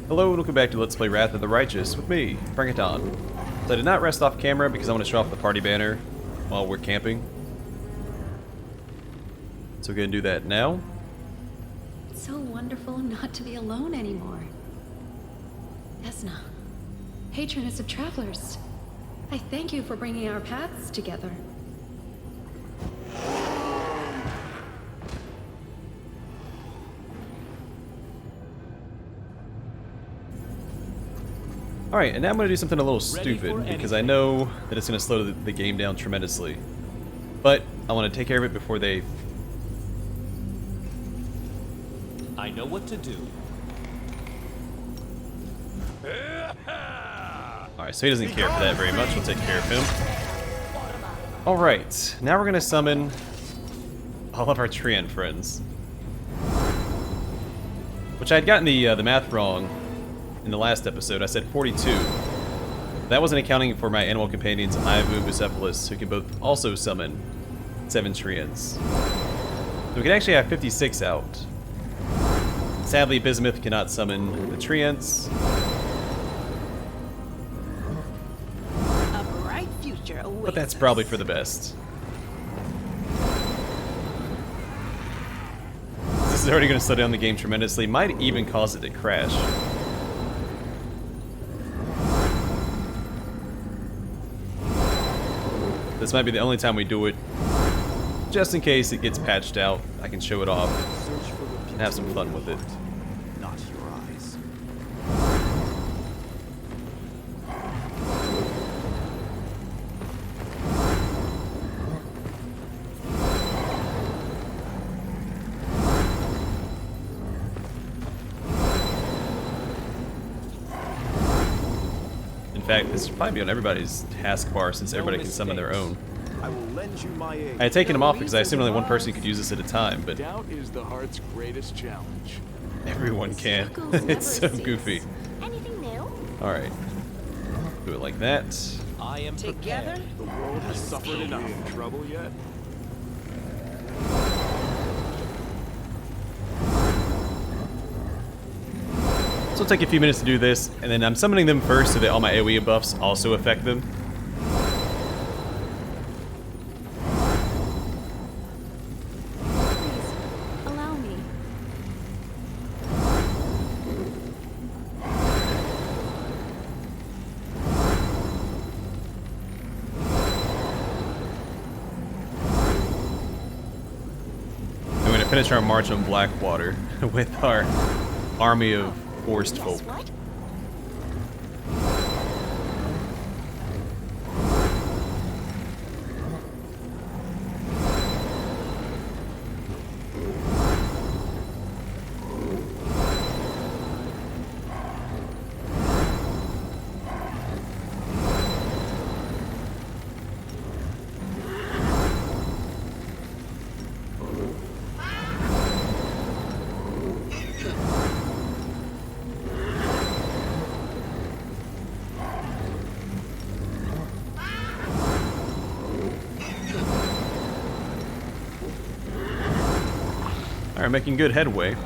Hello and welcome back to Let's Play Wrath of the Righteous with me, Bring It On. So I did not rest off camera because I want to show off the party banner while we're camping. So we're going to do that now. It's so wonderful not to be alone anymore. Esna, patroness of travelers, I thank you for bringing our paths together. Alright, and now I'm going to do something a little stupid because I know that it's going to slow the game down tremendously. But I want to take care of it before they... I know what to do. Alright, so he doesn't care for that very much. We'll take care of him. Alright, now we're going to summon all of our Treant friends. Which I had gotten the math wrong in the last episode. I said 42. That wasn't accounting for my animal companions, Ivu and Bucephalus, who can both also summon 7 Treants. So we can actually have 56 out. Sadly, Bismuth cannot summon the Treants. A bright future awaits But that's us. probably for the best. This is already going to slow down the game tremendously. Might even cause it to crash. This might be the only time we do it. Just in case it gets patched out, I can show it off and have some fun with it. Not your eyes. In fact, this should probably be on everybody's taskbar since everybody can summon their own. I will lend you my aid. I had taken them off because I assumed only one person could use this at a time, but Doubt is the heart's greatest challenge. everyone can. Struggles It's never so goofy. Anything new? Alright. Do it like that. I am Together? prepared. The world has suffered enough. Trouble yet? So it'll take a few minutes to do this, and then I'm summoning them first so that all my AoE buffs also affect them. Please, allow me. I'm going to finish our march on Blackwater with our army of forest folk. Guess what? Alright, making good headway.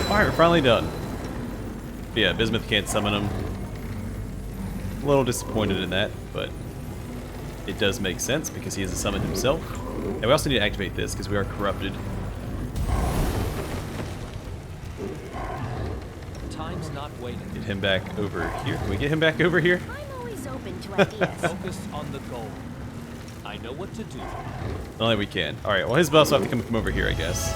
Alright, we're finally done. But yeah, Bismuth can't summon him. A little disappointed in that, but it does make sense because he has summoned himself. And we also need to activate this because we are corrupted. Time's not waiting. Get him back over here. Can we get him back over here? I'm always open to ideas. Focus on the goal. I know what to do. Only we can. Alright, well his buffs will have to come from over here, I guess.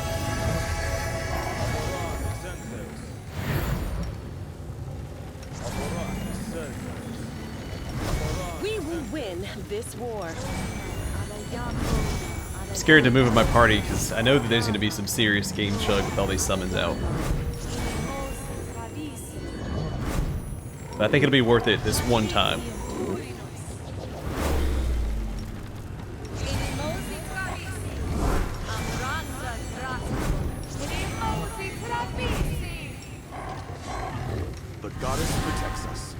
We will win this war. I'm scared to move with my party because I know that there's going to be some serious game chug with all these summons out. But I think it'll be worth it this one time. goddess protects us.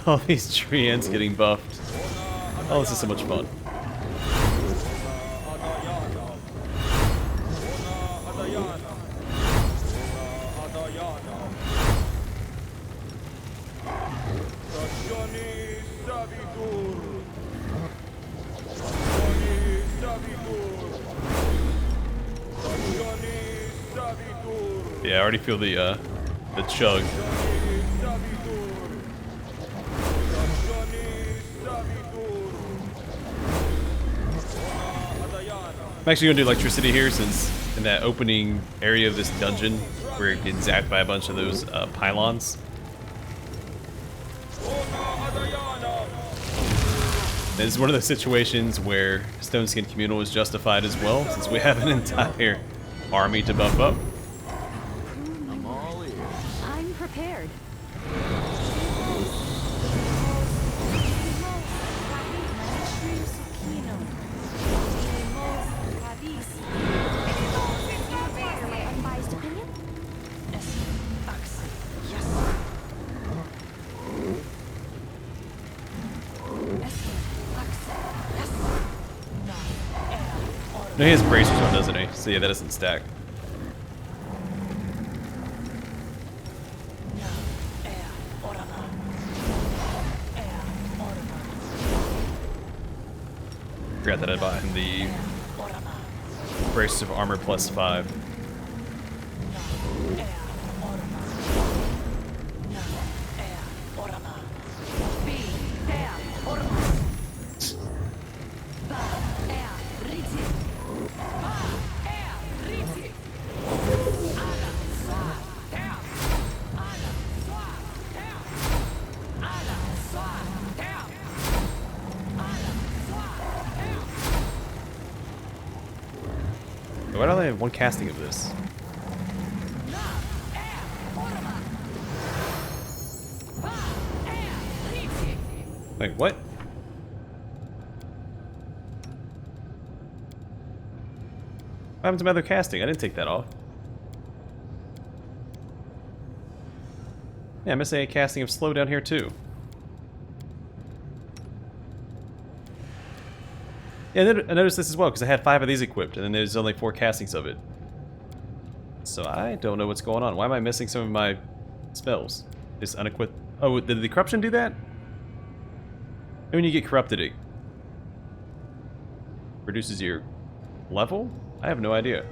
All these treants getting buffed. Oh, this is so much fun. Yeah, I already feel the chug. I'm actually gonna do electricity here, since in that opening area of this dungeon where it gets zapped by a bunch of those pylons. This is one of those situations where Stone Skin Communal is justified as well, since we have an entire army to buff up. I'm all ears. I'm prepared. No, he has bracers on, doesn't he? So yeah, that doesn't stack. Forgot that I bought him the bracers of armor +5. Why don't I have one casting of this? Wait, what? What happened to my other casting? I didn't take that off. Yeah, I'm missing a casting of slow down here too. Yeah, I noticed this as well, because I had 5 of these equipped, and then there's only 4 castings of it. So I don't know what's going on. Why am I missing some of my spells? This unequipped... Oh, did the corruption do that? When you get corrupted, it reduces your level? I have no idea.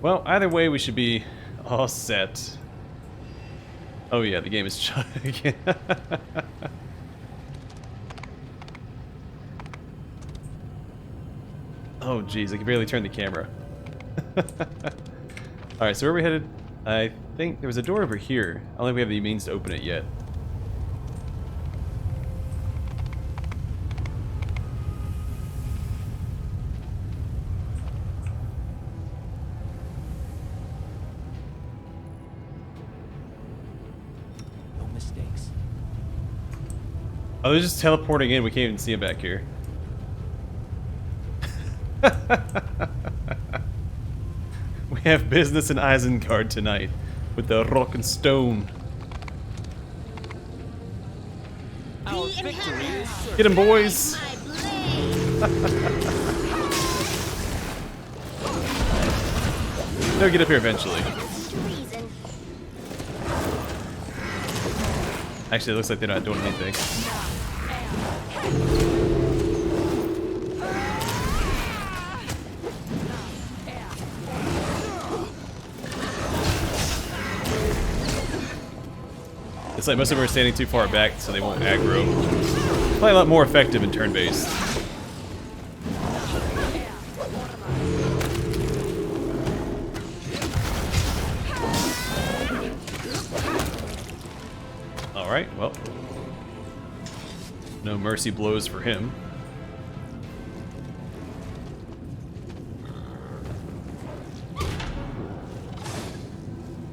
Well, either way, we should be all set. Oh yeah, the game is chugging. Oh geez, I can barely turn the camera. Alright, so where are we headed? I think there was a door over here. I don't think we have the means to open it yet. No mistakes. Oh, they're just teleporting in. We can't even see them back here. We have business in Isengard tonight with the rock and stone. Our victory is certain. Get him, boys! They'll get up here eventually. Actually, it looks like they're not doing anything. It's like most of them are standing too far back, so they won't aggro. Probably a lot more effective in turn-based. Alright, well. No mercy blows for him.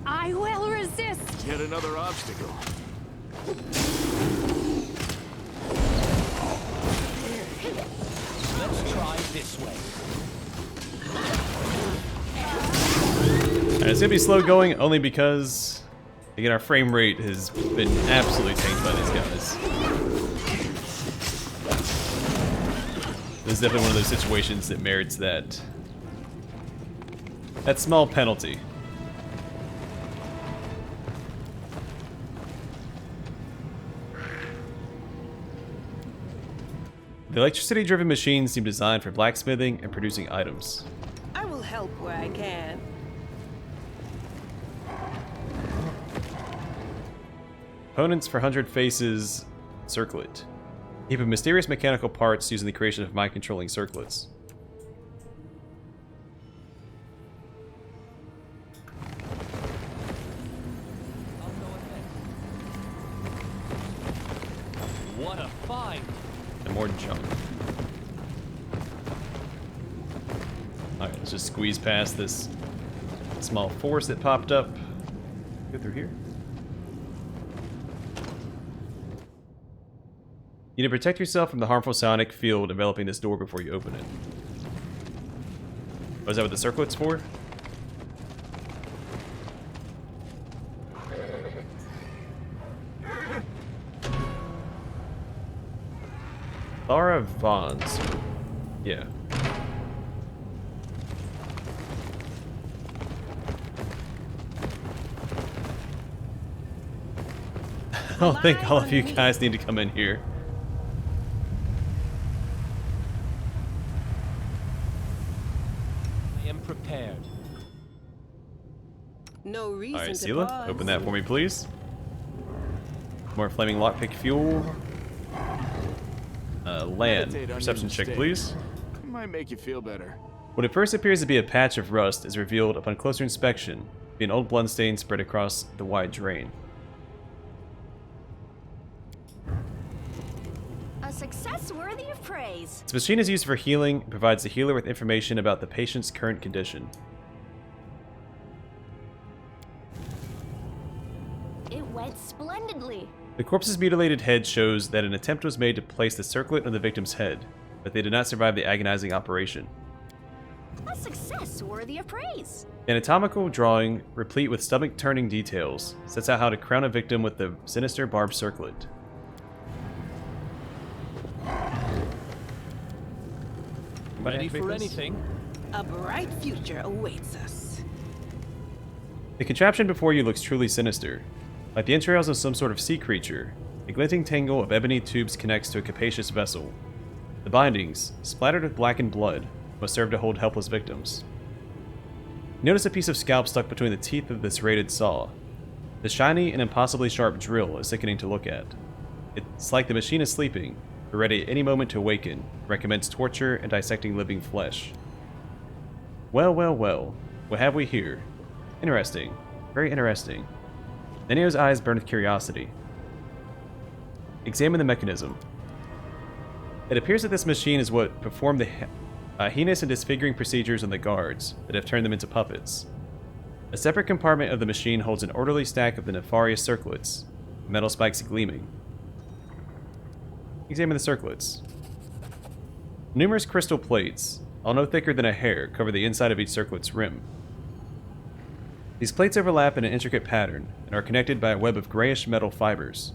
I will resist. Yet another obstacle. Let's try this way. Alright, it's gonna be slow going only because, again, our frame rate has been absolutely tanked by these guys. This is definitely one of those situations that merits that small penalty. The electricity-driven machines seem designed for blacksmithing and producing items. I will help where I can. Opponents for 100 faces circlet. Heap of mysterious mechanical parts using the creation of mind-controlling circlets. What a find! And more junk. Alright, let's just squeeze past this small force that popped up. Go through here. You need to protect yourself from the harmful psionic field enveloping this door before you open it. Oh, is that what the circlet's for? Lara Vons. Yeah. I don't think all of you guys need to come in here. I am prepared. No reason Alright, to Sela, pause. open that for me, please. More flaming lockpick fuel. Land. Meditate on your Perception check, mistake. please. Might make you feel better. What at first appears to be a patch of rust is revealed upon closer inspection to be an old bloodstain spread across the wide drain. A success worthy of praise. This machine is used for healing and provides the healer with information about the patient's current condition. It went splendidly. The corpse's mutilated head shows that an attempt was made to place the circlet on the victim's head, but they did not survive the agonizing operation. A success worthy of praise. An anatomical drawing, replete with stomach-turning details, sets out how to crown a victim with the sinister barbed circlet. Ready for anything? A bright future awaits us. The contraption before you looks truly sinister. Like the entrails of some sort of sea creature, a glinting tangle of ebony tubes connects to a capacious vessel. The bindings, splattered with blackened blood, must serve to hold helpless victims. You notice a piece of scalp stuck between the teeth of this serrated saw. The shiny and impossibly sharp drill is sickening to look at. It's like the machine is sleeping, but ready at any moment to awaken, and recommence torture and dissecting living flesh. Well, well, well. What have we here? Interesting. Very interesting. Nenio's eyes burn with curiosity. Examine the mechanism. It appears that this machine is what performed the heinous and disfiguring procedures on the guards that have turned them into puppets. A separate compartment of the machine holds an orderly stack of the nefarious circlets, metal spikes gleaming. Examine the circlets. Numerous crystal plates, all no thicker than a hair, cover the inside of each circlet's rim. These plates overlap in an intricate pattern and are connected by a web of grayish metal fibers.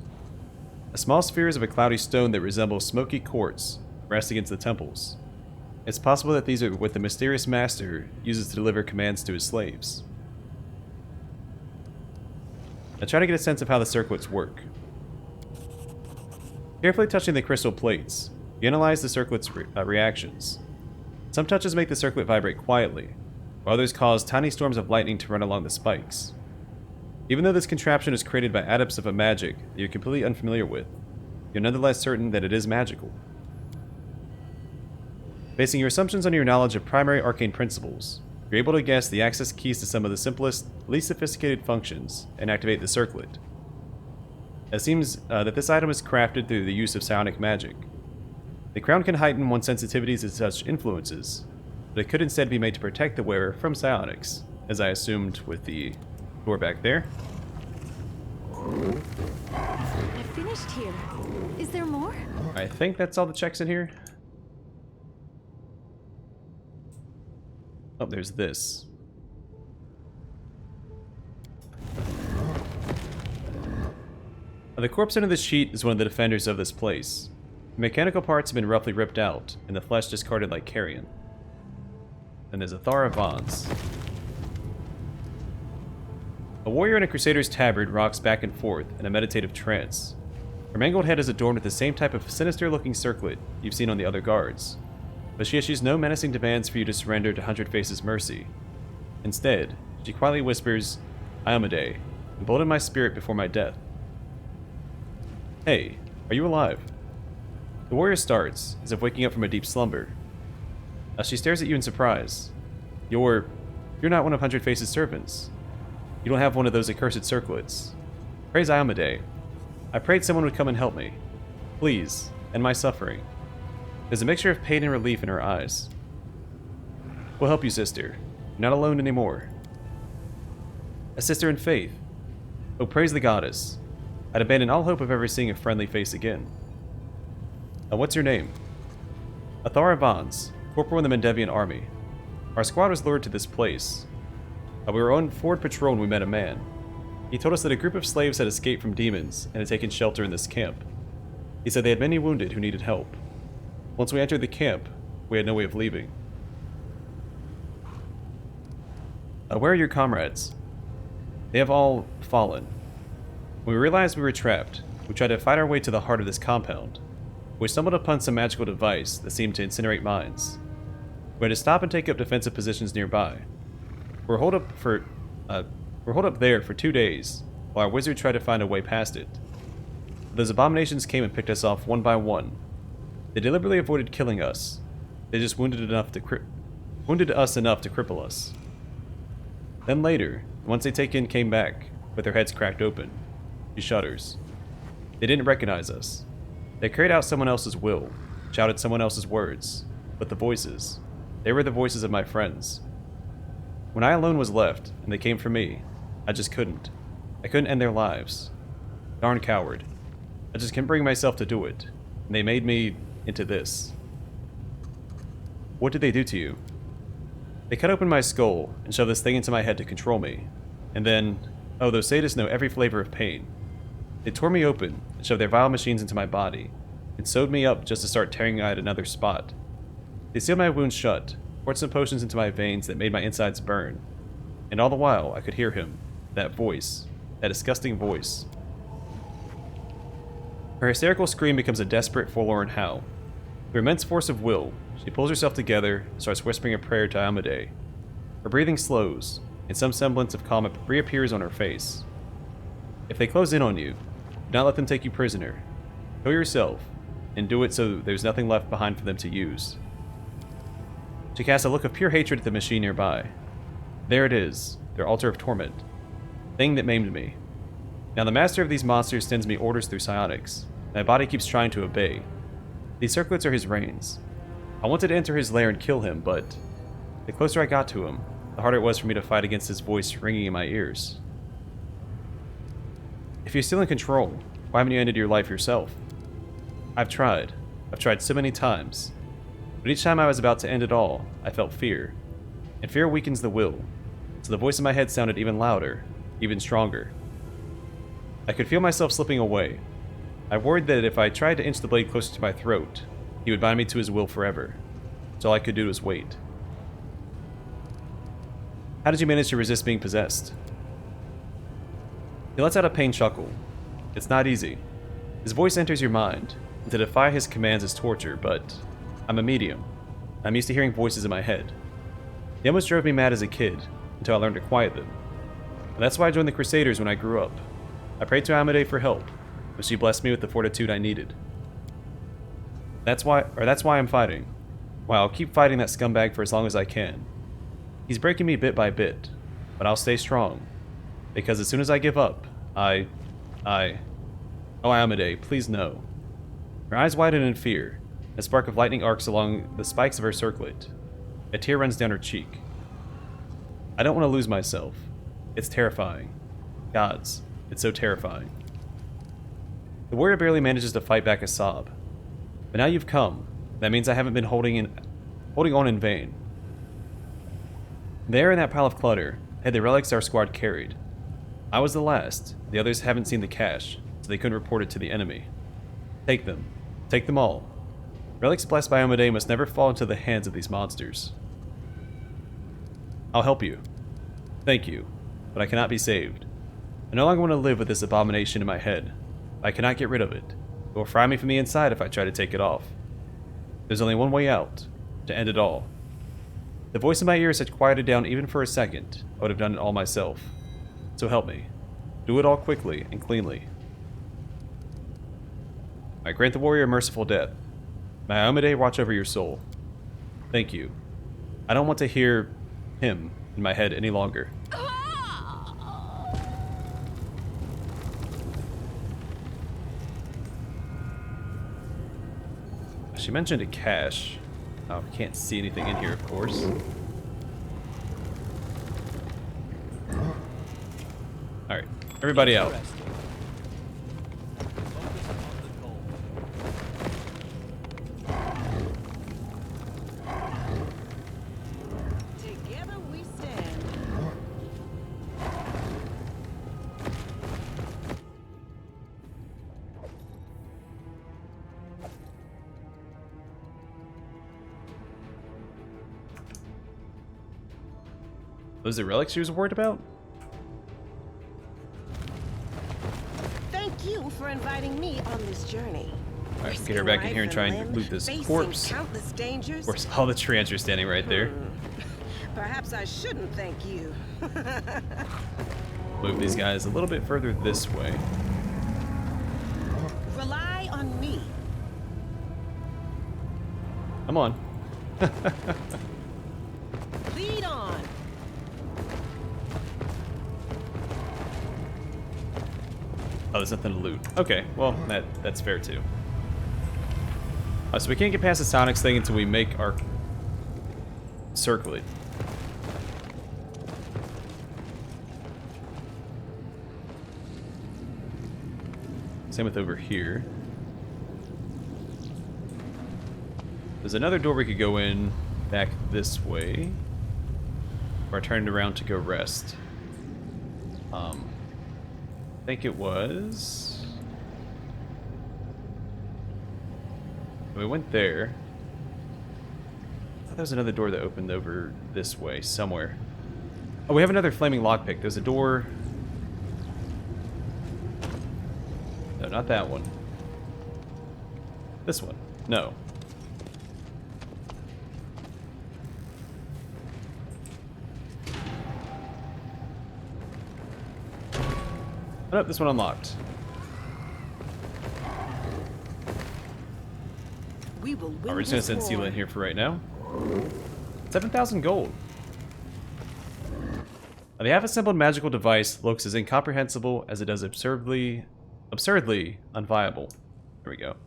A small spheres of a cloudy stone that resembles smoky quartz rest against the temples. It's possible that these are what the mysterious master uses to deliver commands to his slaves. Now try to get a sense of how the circlets work. Carefully touching the crystal plates, you analyze the circlet's reactions. Some touches make the circlet vibrate quietly, while others cause tiny storms of lightning to run along the spikes. Even though this contraption is created by adepts of a magic that you're completely unfamiliar with, you're nonetheless certain that it is magical. Basing your assumptions on your knowledge of primary arcane principles, you're able to guess the access keys to some of the simplest, least sophisticated functions and activate the circlet. It seems that this item is crafted through the use of psionic magic. The crown can heighten one's sensitivities to such influences, but it could instead be made to protect the wearer from psionics, as I assumed with the door back there. I finished here. Is there more? I think that's all the checks in here. Oh, there's this. The corpse under the sheet is one of the defenders of this place. The mechanical parts have been roughly ripped out, and the flesh discarded like carrion. Then there's a Thara Vons. A warrior in a crusader's tabard rocks back and forth in a meditative trance. Her mangled head is adorned with the same type of sinister-looking circlet you've seen on the other guards, but she issues no menacing demands for you to surrender to Hundred Faces' mercy. Instead, she quietly whispers, "Iomade, embolden my spirit before my death." Hey, are you alive? The warrior starts, as if waking up from a deep slumber. She stares at you in surprise. You're not one of Hundred Faces' servants. You don't have one of those accursed circlets. Praise Iomade. I prayed someone would come and help me. Please, end my suffering. There's a mixture of pain and relief in her eyes. We'll help you, sister. You're not alone anymore. A sister in faith. Oh, praise the goddess. I'd abandon all hope of ever seeing a friendly face again. What's your name? Athara Vons, corporal in the Mendevian army. Our squad was lured to this place. We were on forward patrol when we met a man. He told us that a group of slaves had escaped from demons and had taken shelter in this camp. He said they had many wounded who needed help. Once we entered the camp, we had no way of leaving. Where are your comrades? They have all fallen. When we realized we were trapped, we tried to fight our way to the heart of this compound. We stumbled upon some magical device that seemed to incinerate minds. We had to stop and take up defensive positions nearby. We're holed up there for 2 days, while our wizard tried to find a way past it. Those abominations came and picked us off one by one. They deliberately avoided killing us. They just wounded us enough to cripple us. Then later, the ones they taken came back, with their heads cracked open. She shudders. They didn't recognize us. They carried out someone else's will, shouted someone else's words, but the voices, they were the voices of my friends. When I alone was left, and they came for me, I just couldn't. I couldn't end their lives. Darn coward. I just couldn't bring myself to do it, and they made me into this. What did they do to you? They cut open my skull and shoved this thing into my head to control me. And then, oh, those sadists know every flavor of pain. They tore me open and shoved their vile machines into my body, and sewed me up just to start tearing at another spot. They sealed my wounds shut, poured some potions into my veins that made my insides burn. And all the while, I could hear him, that voice, that disgusting voice. Her hysterical scream becomes a desperate, forlorn howl. Through immense force of will, she pulls herself together and starts whispering a prayer to Iomade. Her breathing slows, and some semblance of calm reappears on her face. If they close in on you, do not let them take you prisoner. Kill yourself, and do it so there's nothing left behind for them to use. She casts a look of pure hatred at the machine nearby. There it is, their altar of torment. Thing that maimed me. Now the master of these monsters sends me orders through psionics. My body keeps trying to obey. These circlets are his reins. I wanted to enter his lair and kill him, but the closer I got to him, the harder it was for me to fight against his voice ringing in my ears. If you're still in control, why haven't you ended your life yourself? I've tried so many times. But each time I was about to end it all, I felt fear. And fear weakens the will, so the voice in my head sounded even louder, even stronger. I could feel myself slipping away. I worried that if I tried to inch the blade closer to my throat, he would bind me to his will forever. So all I could do was wait. How did you manage to resist being possessed? He lets out a pained chuckle. It's not easy. His voice enters your mind, and to defy his commands is torture, but I'm a medium. I'm used to hearing voices in my head. They almost drove me mad as a kid, until I learned to quiet them. And that's why I joined the Crusaders when I grew up. I prayed to Iomade for help, but she blessed me with the fortitude I needed. That's why I'm fighting. Well, I'll keep fighting that scumbag for as long as I can. He's breaking me bit by bit, but I'll stay strong. Because as soon as I give up, Oh, Iomedae, please no. Her eyes widen in fear. A spark of lightning arcs along the spikes of her circlet. A tear runs down her cheek. I don't want to lose myself. It's terrifying. Gods, it's so terrifying. The warrior barely manages to fight back a sob. But now you've come. That means I haven't been holding on in vain. There in that pile of clutter, had the relics our squad carried. I was the last. The others haven't seen the cache, so they couldn't report it to the enemy. Take them. Take them all. Relics blessed by Iomedae must never fall into the hands of these monsters. I'll help you. Thank you. But I cannot be saved. I no longer want to live with this abomination in my head. I cannot get rid of it. It will fry me from the inside if I try to take it off. There's only one way out. To end it all. The voice in my ears had quieted down even for a second. I would have done it all myself. So help me. Do it all quickly and cleanly. I grant the warrior a merciful death. May Iomedae watch over your soul. Thank you. I don't want to hear him in my head any longer. She mentioned a cache. Oh, we can't see anything in here, of course. Alright, everybody out. Together we stand. Was the relics she was worried about? Thank you for inviting me on this journey. Alright, get her back in here and try and loot this corpse. Countless dangers. Of course, all the treants are standing right there. Perhaps I shouldn't thank you. Move these guys a little bit further this way. Rely on me. Come on. Lead on. Oh, there's nothing to loot. Okay, well, that's fair too. So we can't get past the Sonics thing until we make our circlet. Same with over here. There's another door we could go in back this way. Or I turned around to go rest. I think it was... We went there. I thought there was another door that opened over this way, somewhere. Oh, we have another flaming lockpick. There's a door... No, not that one. This one. No. Oh, nope, this one unlocked. We will win. We're just gonna send Sela in here for right now. 7,000 gold. The half-assembled magical device looks as incomprehensible as it does absurdly unviable. There we go.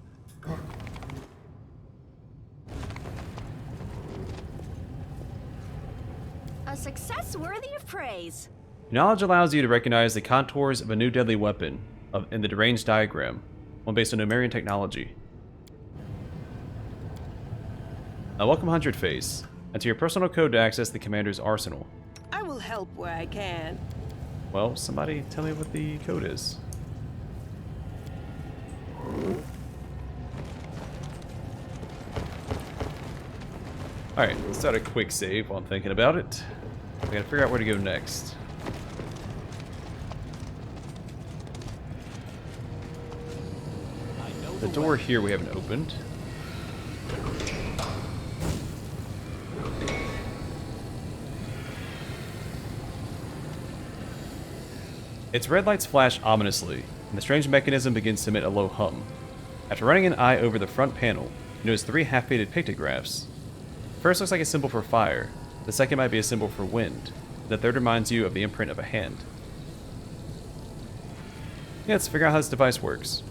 A success worthy of praise. Knowledge allows you to recognize the contours of a new deadly weapon in the deranged diagram, one based on Numerian technology. Welcome 100 Face. Enter your personal code to access the commander's arsenal. I will help where I can. Well, somebody tell me what the code is. Alright, let's start a quick save while I'm thinking about it. I gotta figure out where to go next. The door here we haven't opened. Its red lights flash ominously. and the strange mechanism begins to emit a low hum. After running an eye over the front panel, you notice 3 half-faded pictographs. The first looks like a symbol for fire, the second might be a symbol for wind, and the third reminds you of the imprint of a hand. Yeah, let's figure out how this device works.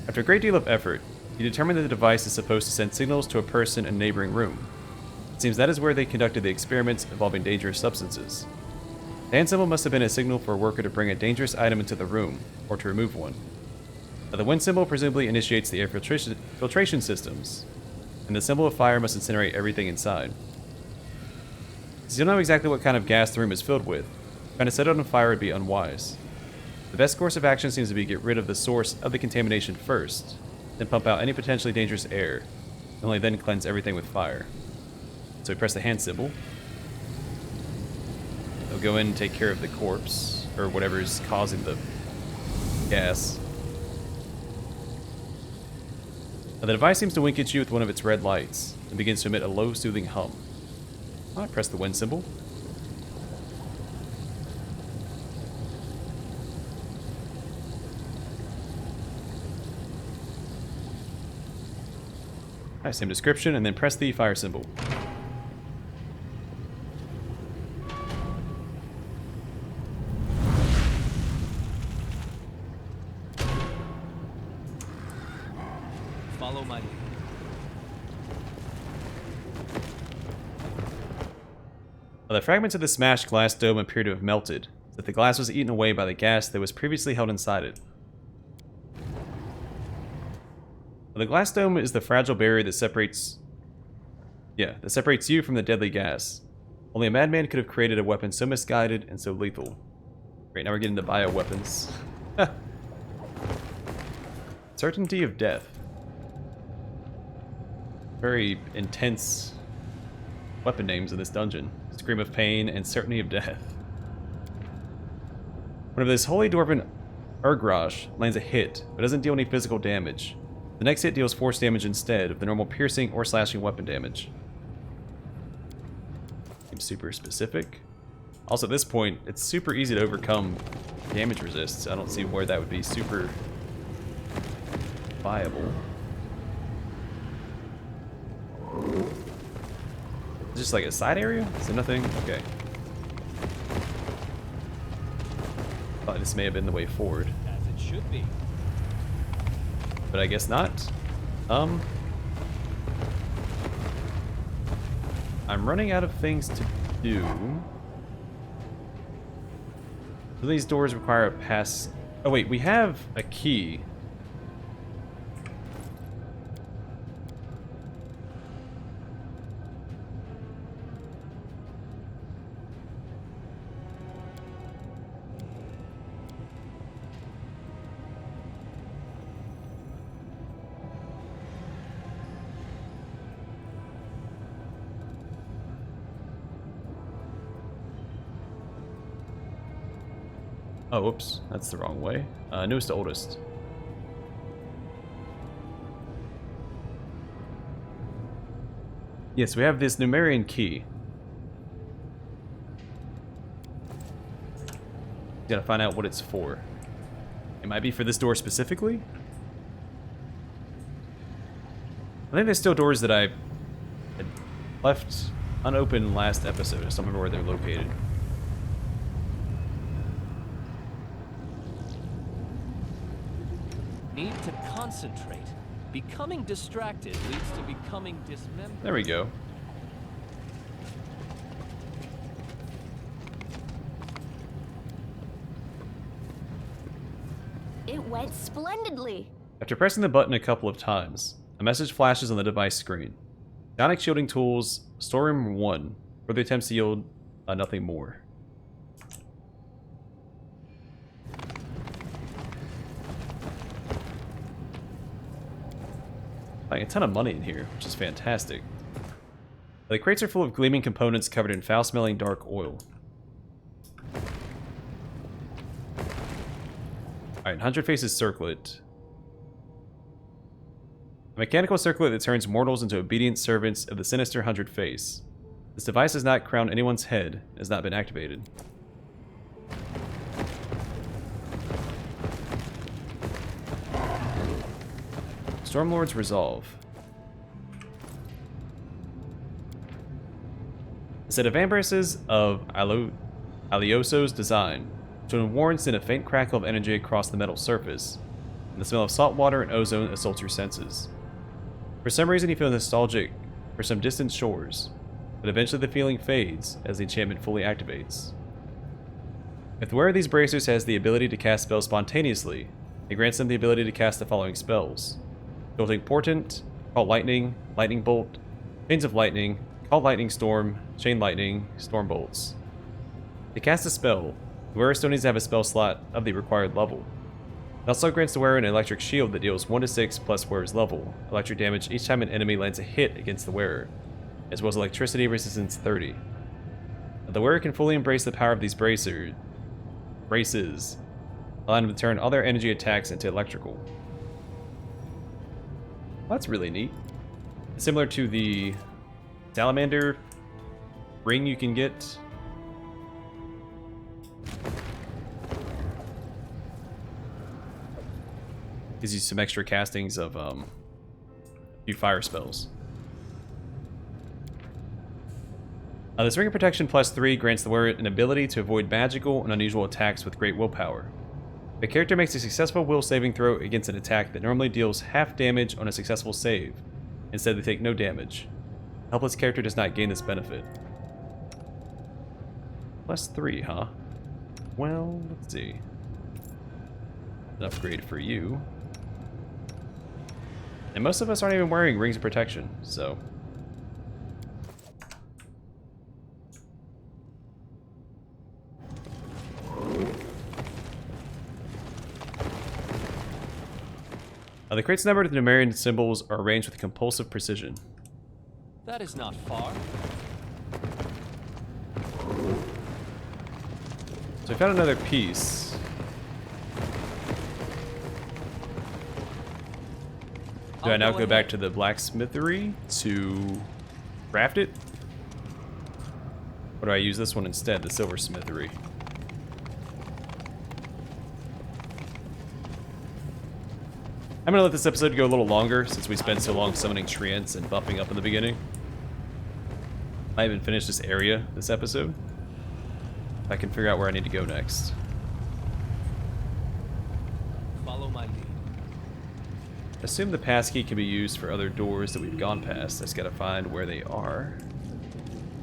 After a great deal of effort, you determine that the device is supposed to send signals to a person in a neighboring room. It seems that is where they conducted the experiments involving dangerous substances. The hand symbol must have been a signal for a worker to bring a dangerous item into the room, or to remove one. Now, the wind symbol presumably initiates the air filtration systems, and the symbol of fire must incinerate everything inside. Since you don't know exactly what kind of gas the room is filled with, trying to set it on fire would be unwise. The best course of action seems to be to get rid of the source of the contamination first, then pump out any potentially dangerous air, and only then cleanse everything with fire. So we press the hand symbol. They'll go in and take care of the corpse, or whatever's causing the gas. Now, the device seems to wink at you with one of its red lights, and begins to emit a low, soothing hum. I press the wind symbol. Alright, same description, and then press the fire symbol. Follow my lead. Now, the fragments of the smashed glass dome appear to have melted, so that the glass was eaten away by the gas that was previously held inside it. The glass dome is the fragile barrier that separates you from the deadly gas. Only a madman could have created a weapon so misguided and so lethal. Great, now we're getting to bioweapons. Certainty of death. Very intense weapon names in this dungeon. Scream of pain and certainty of death. Whenever this holy dwarven Urgrosh lands a hit, but doesn't deal any physical damage, the next hit deals force damage instead of the normal piercing or slashing weapon damage. Seems super specific. Also, at this point, it's super easy to overcome damage resists. I don't see where that would be super viable. Just like a side area? Is there nothing? Okay. Thought this may have been the way forward. As it should be. But I guess not. I'm running out of things to do. Do these doors require a pass? Oh wait, we have a key. Oh, whoops. That's the wrong way. Newest to oldest. Yes, we have this Numerian key. Gotta find out what it's for. It might be for this door specifically? I think there's still doors that I had left unopened last episode. I just don't remember where they're located. Need to concentrate. Becoming distracted leads to becoming dismembered. There we go. It went splendidly. After pressing the button a couple of times, a message flashes on the device screen. Psionic shielding tools, storeroom 1. Further attempts to yield nothing more. Like a ton of money in here, which is fantastic. The crates are full of gleaming components covered in foul-smelling dark oil. Alright, 100 Faces Circlet. A mechanical circlet that turns mortals into obedient servants of the sinister 100 Face. This device does not crown anyone's head, and has not been activated. Stormlord's Resolve. A set of ambraces of Alioso's design, which when worn send a faint crackle of energy across the metal surface, and the smell of salt water and ozone assaults your senses. For some reason you feel nostalgic for some distant shores, but eventually the feeling fades as the enchantment fully activates. If the wearer of these bracers has the ability to cast spells spontaneously, it grants them the ability to cast the following spells: Jolting Portent, Call Lightning, Lightning Bolt, Chains of Lightning, Call Lightning Storm, Chain Lightning, Storm Bolts. To cast a spell, the wearer still needs to have a spell slot of the required level. It also grants the wearer an electric shield that deals 1d6 plus wearer's level, electric damage each time an enemy lands a hit against the wearer, as well as electricity resistance 30. The wearer can fully embrace the power of these braces, allowing them to turn all their energy attacks into electrical. Well, that's really neat. Similar to the salamander ring you can get. Gives you some extra castings of a few fire spells. This Ring of Protection +3 grants the wearer an ability to avoid magical and unusual attacks with great willpower. If a character makes a successful will saving throw against an attack that normally deals half damage on a successful save, instead they take no damage. A helpless character does not gain this benefit. +3, huh? Well, let's see. An upgrade for you. And most of us aren't even wearing Rings of Protection, so... the crate's numbered with Numerian symbols are arranged with compulsive precision. That is not far. So I found another piece. Do I now go back to the blacksmithery to craft it? Or do I use this one instead, the silversmithery? I'm gonna let this episode go a little longer since we spent so long summoning treants and buffing up in the beginning. I haven't finished this area this episode. I can figure out where I need to go next. Follow my lead. Assume the passkey can be used for other doors that we've gone past. I just gotta find where they are.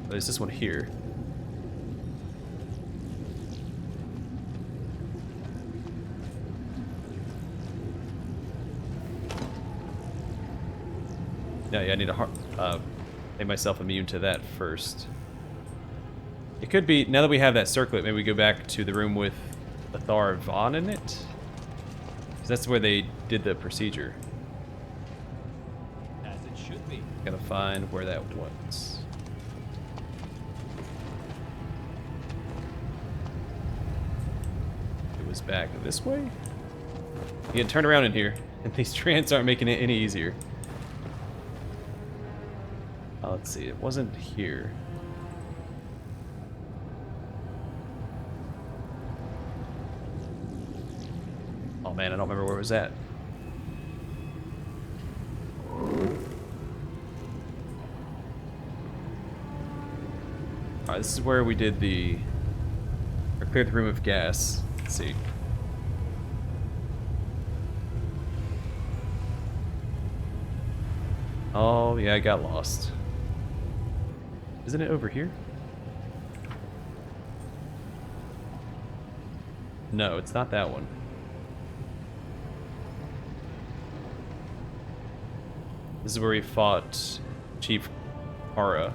There's this one here. Yeah, I need to make myself immune to that first. It could be, now that we have that circlet, maybe we go back to the room with Athar Vaughn in it? 'Cause that's where they did the procedure. As it should be. Gotta find where that was. It was back this way? You can turn around in here, and these treants aren't making it any easier. Let's see, it wasn't here. Oh man, I don't remember where it was at. Alright, this is where we did or cleared the room of gas. Let's see. Oh yeah, I got lost. Isn't it over here? No, it's not that one. This is where we fought Chief Hara.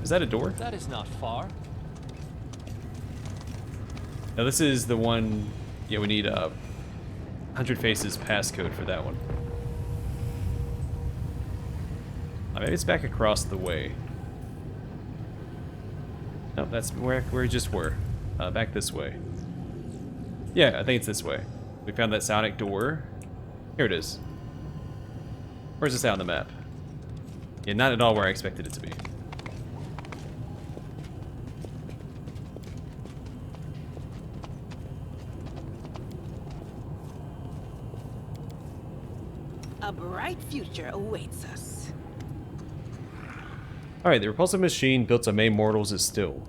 Is that a door? That is not far. No, this is the one. Yeah, we need 100 Faces passcode for that one. Maybe it's back across the way. No, that's where we just were. Back this way. Yeah, I think it's this way. We found that psionic door. Here it is. Where's this out on the map? Yeah, not at all where I expected it to be. A bright future awaits us. Alright, the repulsive machine built to maim mortals is still.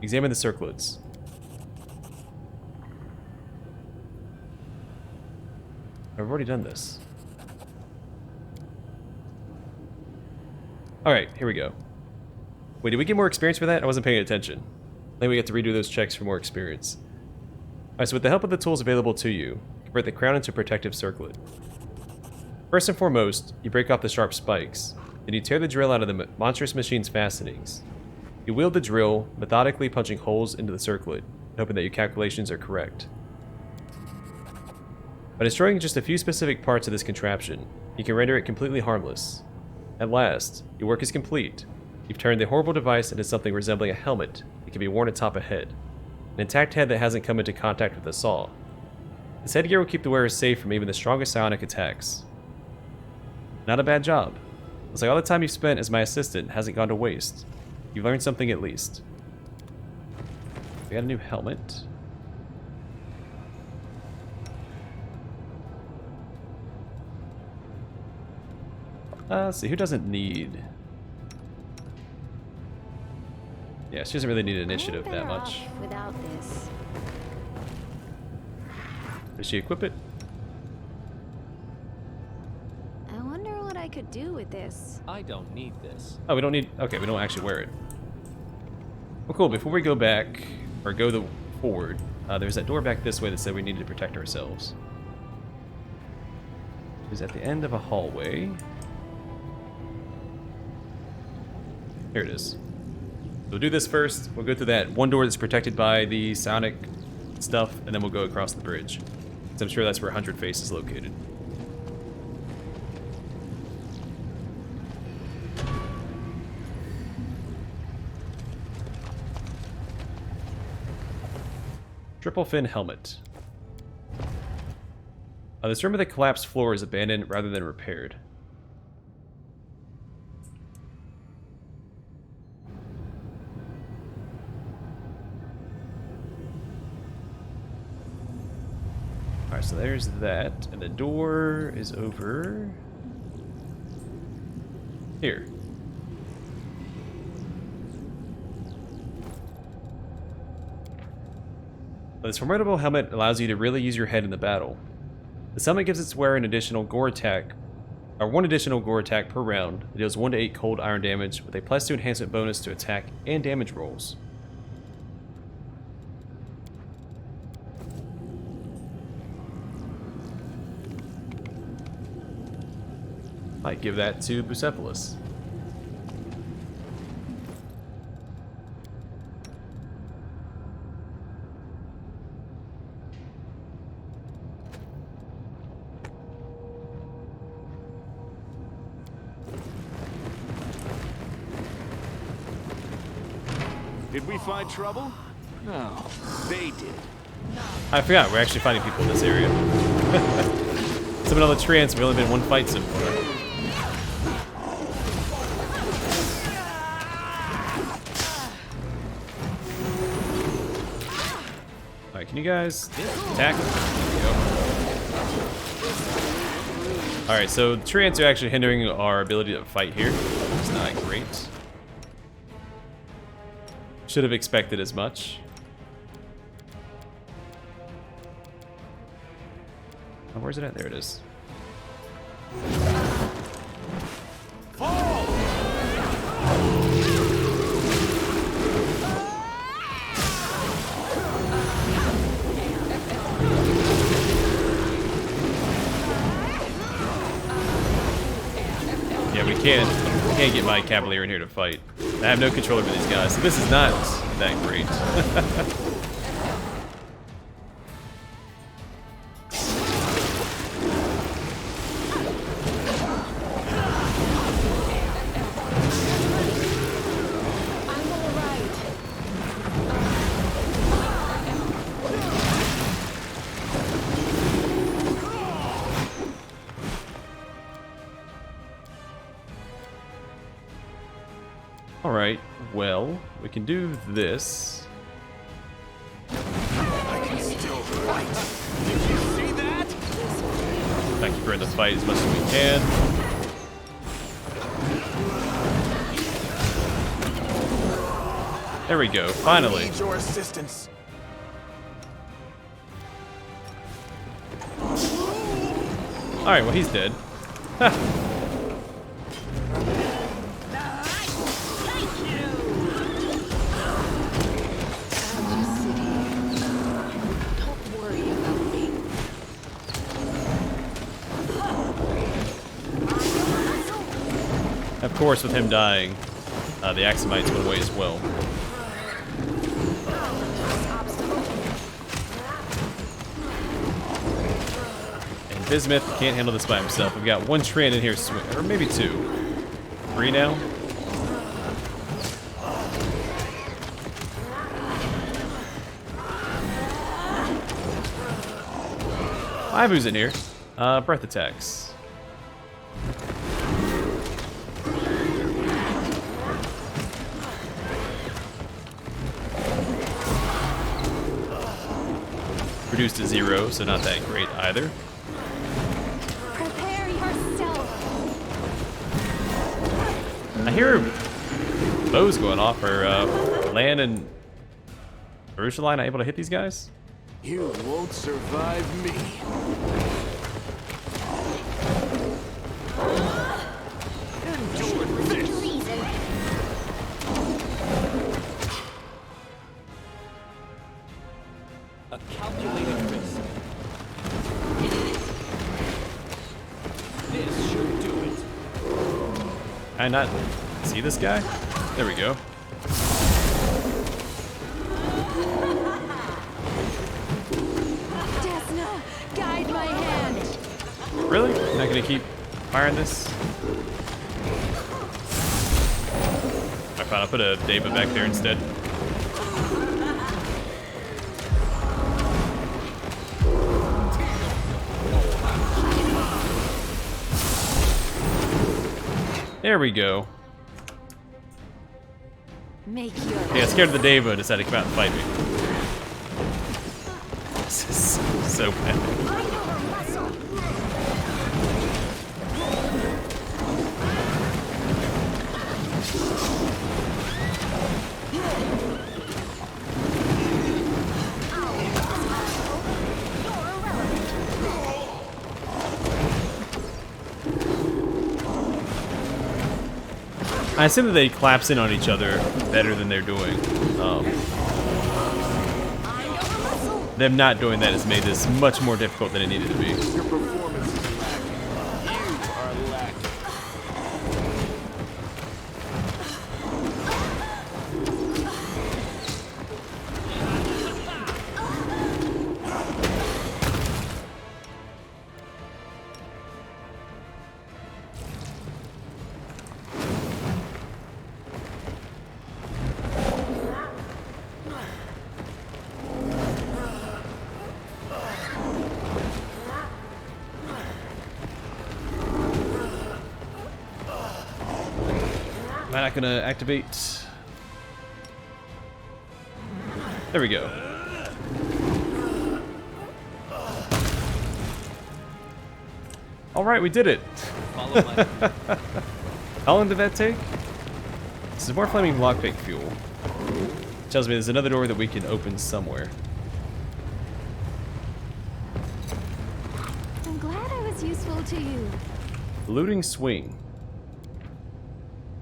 Examine the circlets. I've already done this. Alright, here we go. Wait, did we get more experience for that? I wasn't paying attention. I think we get to redo those checks for more experience. Alright, so with the help of the tools available to you, convert the crown into a protective circlet. First and foremost, you break off the sharp spikes. Then you tear the drill out of the monstrous machine's fastenings. You wield the drill, methodically punching holes into the circlet, hoping that your calculations are correct. By destroying just a few specific parts of this contraption, you can render it completely harmless. At last, your work is complete. You've turned the horrible device into something resembling a helmet that can be worn atop a head. An intact head that hasn't come into contact with a saw. This headgear will keep the wearer safe from even the strongest psionic attacks. Not a bad job. Looks like all the time you've spent as my assistant hasn't gone to waste. You've learned something at least. We got a new helmet. Let's see, who doesn't need... Yeah, she doesn't really need initiative that much. Without this. Does she equip it? I wonder what I could do with this. I don't need this. Oh, we don't need... Okay, we don't actually wear it. Well, cool. Before we go back, or go forward, there's that door back this way that said we needed to protect ourselves. It's at the end of a hallway. Here it is. We'll do this first. We'll go through that one door that's protected by the psionic stuff, and then we'll go across the bridge. So I'm sure that's where 100 Face is located. Triple fin helmet. This room with the collapsed floor is abandoned rather than repaired. Alright, so there's that, and the door is over here. This formidable helmet allows you to really use your head in the battle. This helmet gives its wearer an additional gore attack, or one additional gore attack per round. It deals 1 to 8 cold iron damage with a +2 enhancement bonus to attack and damage rolls. Might give that to Bucephalus. Did we find trouble? No, they did. I forgot, we're actually fighting people in this area. Some of the treants, we've only been in one fight so far. Alright, can you guys attack? Alright, so the treants are actually hindering our ability to fight here. It's not great. Should have expected as much. Oh, where's it at? There it is. Fall! Yeah, we can't get my Cavalier in here to fight. I have no control over these guys, so this is not that great. Alright, well, we can do this. I can still fight. Did you see that? Thank you for the fight as much as we can. There we go, finally. Need your assistance. Alright, well he's dead. Don't worry about me. Of course, with him dying, the Axamites went away as well. And Bismuth can't handle this by himself. We've got one Treant in here, or maybe two. 3 now. Ivu's in here. Breath attacks. Reduced to 0, so not that great either. Prepare yourself. I hear bows going off. Are Lan and Ursuline not able to hit these guys? You won't survive me. Endure this. Reason. A calculated risk. This should do it. Can I not see this guy? There we go. Desna, guide my hand. Really? You're not gonna keep firing this? Alright, fine, I'll put a Deva back there instead. There we go. Make your Yeah, scared of the Deva, decided to come out and fight me. This is so bad. mind over muscle. I assume that they collapse in on each other better than they're doing. Them not doing that has made this much more difficult than it needed to be. Your performance is lacking. You are lacking. Am I not gonna activate? There we go. Alright, we did it. Follow my How long did that take? This is more flaming lockpick fuel. Tells me there's another door that we can open somewhere. I'm glad I was useful to you. Looting swing.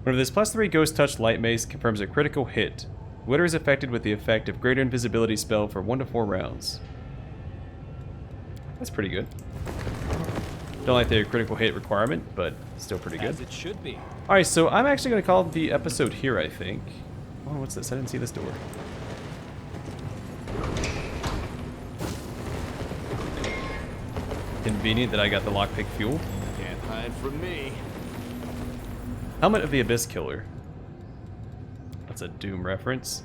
Whenever this +3 Ghost Touch Light Mace confirms a critical hit, Witter is affected with the effect of Greater Invisibility spell for 1 to 4 rounds. That's pretty good. Don't like the critical hit requirement, but still pretty good. as it should be. Alright, so I'm actually going to call the episode here, I think. Oh, what's this? I didn't see this door. Convenient that I got the lockpick fuel. Can't hide from me. Helmet of the Abyss Killer. That's a Doom reference.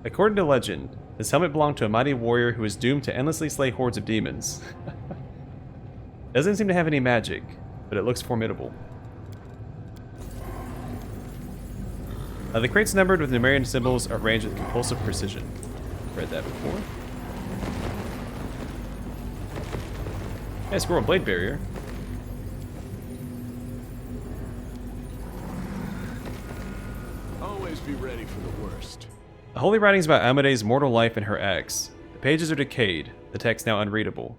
According to legend, this helmet belonged to a mighty warrior who was doomed to endlessly slay hordes of demons. Doesn't seem to have any magic, but it looks formidable. The crates numbered with Numerian symbols are arranged with compulsive precision. Read that before. Hey, squirrel blade barrier. Always be ready for the worst. The holy writings about Amade's mortal life and her acts. The pages are decayed, the text now unreadable.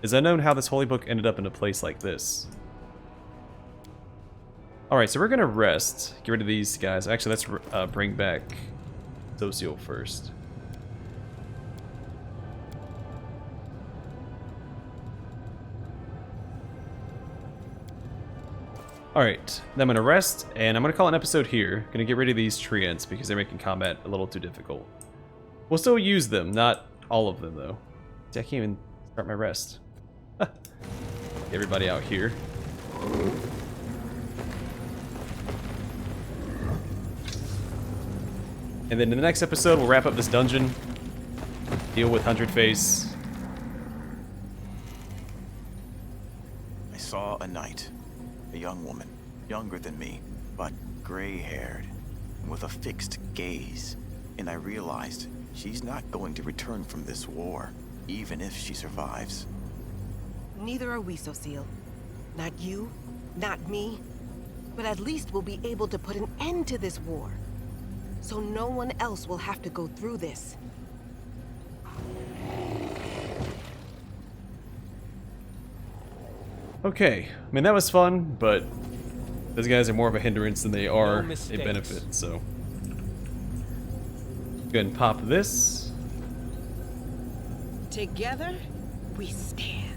It is unknown how this holy book ended up in a place like this. Alright, so we're gonna rest. Get rid of these guys. Actually, let's bring back Socio first. Alright, then I'm gonna rest, and I'm gonna call an episode here. Gonna get rid of these treants because they're making combat a little too difficult. We'll still use them, not all of them though. See, I can't even start my rest. Everybody out here. And then in the next episode, we'll wrap up this dungeon, deal with Hundred Face. I saw a knight, a young woman, younger than me, but gray-haired, and with a fixed gaze. And I realized she's not going to return from this war, even if she survives. Neither are we, Sociel. Not you, not me. But at least we'll be able to put an end to this war. So no one else will have to go through this. Okay, I mean that was fun, but those guys are more of a hindrance than they are a mistakes. benefit, so. Go ahead and pop this. Together, we stand.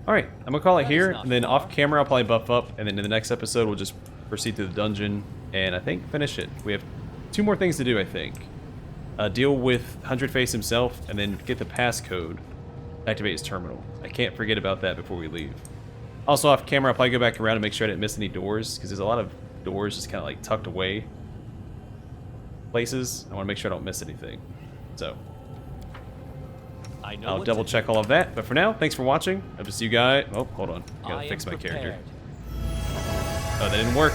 Alright, I'm gonna call it That here, is not and then far. off camera I'll probably buff up, and then in the next episode we'll just proceed through the dungeon, and I think finish it. We have 2 more things to do, I think. Deal with Hundred Face himself, and then get the passcode, activate his terminal. I can't forget about that before we leave. Also off camera I'll probably go back around and make sure I didn't miss any doors, because there's a lot of doors just kind of like tucked away places. I want to make sure I don't miss anything. So, I know I'll what double to check do. all of that, but for now, thanks for watching. Hope to see you guys. Oh, hold on. Gotta I fix am my character. prepared. Oh, that didn't work.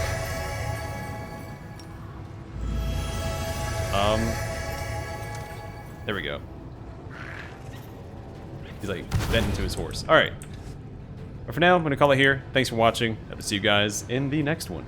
There we go. He's like bent into his horse. Alright. But for now, I'm going to call it here. Thanks for watching. Hope to see you guys in the next one.